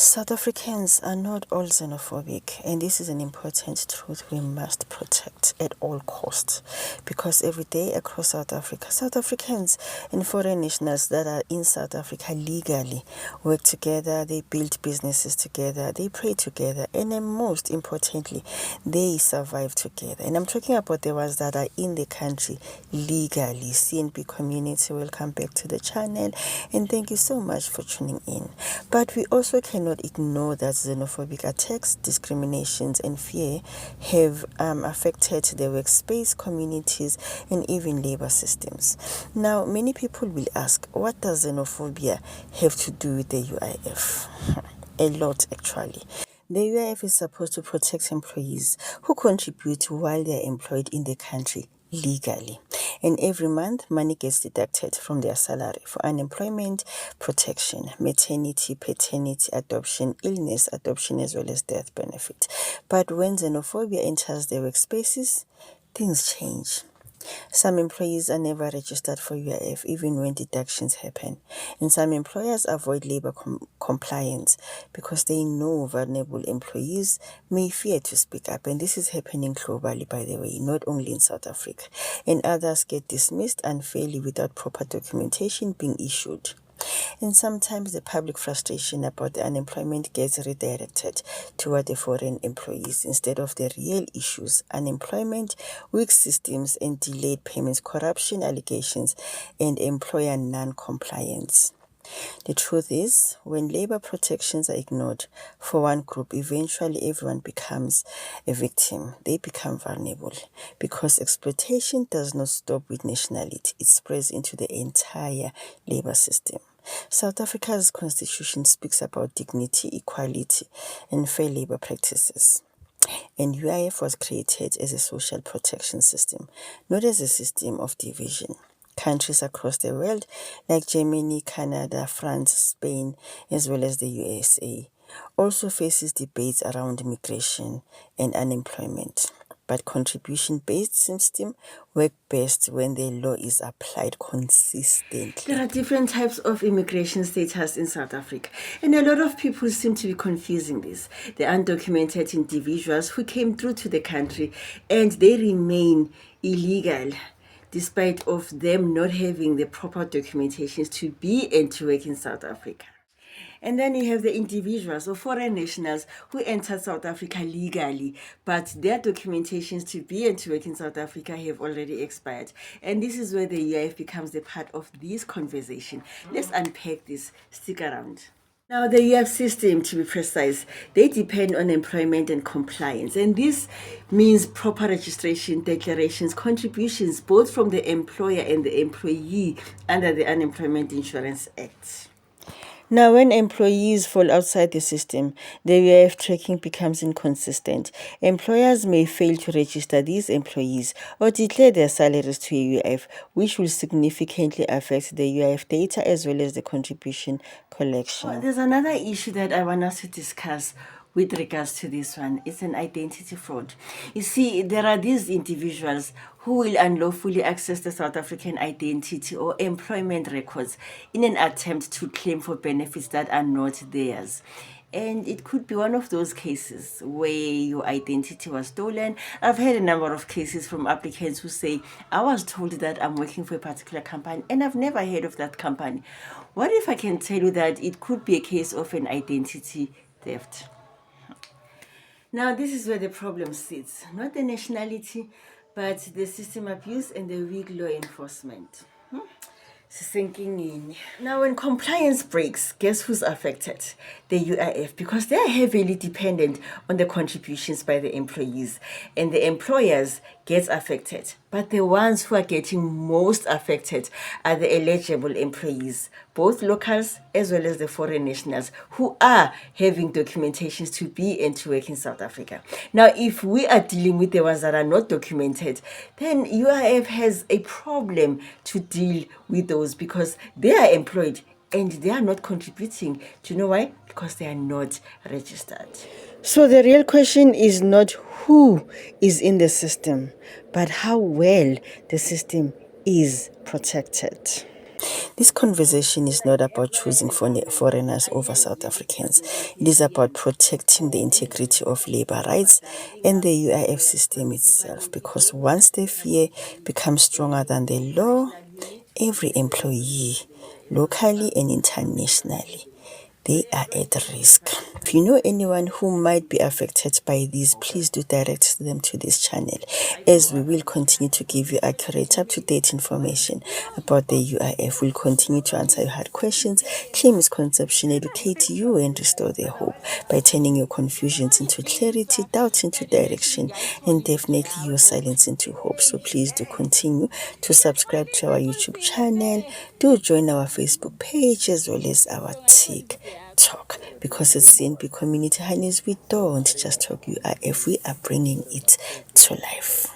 South Africans are not all xenophobic, and this is an important truth we must protect at all costs, because every day across South Africa, South Africans and foreign nationals that are in South Africa legally work together, they build businesses together, they pray together, and then most importantly, they survive together. And I'm talking about the ones that are in the country legally. CNB Community, welcome back to the channel, and thank you so much for tuning in. But we also cannot ignore that xenophobic attacks, discriminations, and fear have affected the workspace, communities, and even labor systems. Now, many people will ask, what does xenophobia have to do with the UIF? A lot, actually. The UIF is supposed to protect employees who contribute while they are employed in the country legally. And every month, money gets deducted from their salary for unemployment, protection, maternity, paternity, adoption, illness, adoption, as well as death benefit. But when xenophobia enters their workspaces, things change. Some employees are never registered for UIF even when deductions happen, and some employers avoid labor compliance because they know vulnerable employees may fear to speak up, and this is happening globally, by the way, not only in South Africa, and others get dismissed unfairly without proper documentation being issued. And sometimes the public frustration about the unemployment gets redirected toward the foreign employees instead of the real issues: unemployment, weak systems, and delayed payments, corruption allegations, and employer non-compliance. The truth is, when labor protections are ignored for one group, eventually everyone becomes a victim. They become vulnerable because exploitation does not stop with nationality. It spreads into the entire labor system. South Africa's constitution speaks about dignity, equality, and fair labor practices. And UIF was created as a social protection system, not as a system of division. Countries across the world like Germany, Canada, France, Spain, as well as the USA, also faces debates around migration and unemployment. But contribution-based system work best when the law is applied consistently. There are different types of immigration status in South Africa, and a lot of people seem to be confusing this. The undocumented individuals who came through to the country and they remain illegal despite of them not having the proper documentations to be and to work in South Africa. And then you have the individuals or foreign nationals who entered South Africa legally, but their documentations to be and to work in South Africa have already expired. And this is where the UIF becomes the part of this conversation. Let's unpack this. Stick around. Now, the UIF system, to be precise, they depend on employment and compliance. And this means proper registration, declarations, contributions, both from the employer and the employee under the Unemployment Insurance Act. Now, when employees fall outside the system, the UIF tracking becomes inconsistent. Employers may fail to register these employees or declare their salaries to a UIF, which will significantly affect the UIF data as well as the contribution collection. There's another issue that I want us to discuss with regards to this one. It's an identity fraud. You see, there are these individuals who will unlawfully access the South African identity or employment records in an attempt to claim for benefits that are not theirs. And it could be one of those cases where your identity was stolen. I've heard a number of cases from applicants who say, I was told that I'm working for a particular company and I've never heard of that company. What if I can tell you that it could be a case of an identity theft? Now, this is where the problem sits. Not the nationality, but the system abuse and the weak law enforcement. It's sinking in. Now, when compliance breaks, guess who's affected? The UIF, because they're heavily dependent on the contributions by the employees, and the employers get affected. But the ones who are getting most affected are the eligible employees, both locals as well as the foreign nationals who are having documentations to be and to work in South Africa. Now, if we are dealing with the ones that are not documented, then UIF has a problem to deal with those because they are employed and they are not contributing. Do you know why? Because they are not registered. So the real question is not who is in the system, but how well the system is protected. This conversation is not about choosing foreigners over South Africans. It is about protecting the integrity of labor rights and the UIF system itself, because once the fear becomes stronger than the law, every employee, locally and internationally, they are at risk. If you know anyone who might be affected by this, please do direct them to this channel, as we will continue to give you accurate, up-to-date information about the UIF. We'll continue to answer your hard questions, clear misconception, educate you, and restore their hope by turning your confusions into clarity, doubt into direction, and definitely your silence into hope. So please do continue to subscribe to our YouTube channel. Do join our Facebook page as well as our TikTok, because it's CNB Community Honeys. We don't just talk UIF, we are bringing it to life.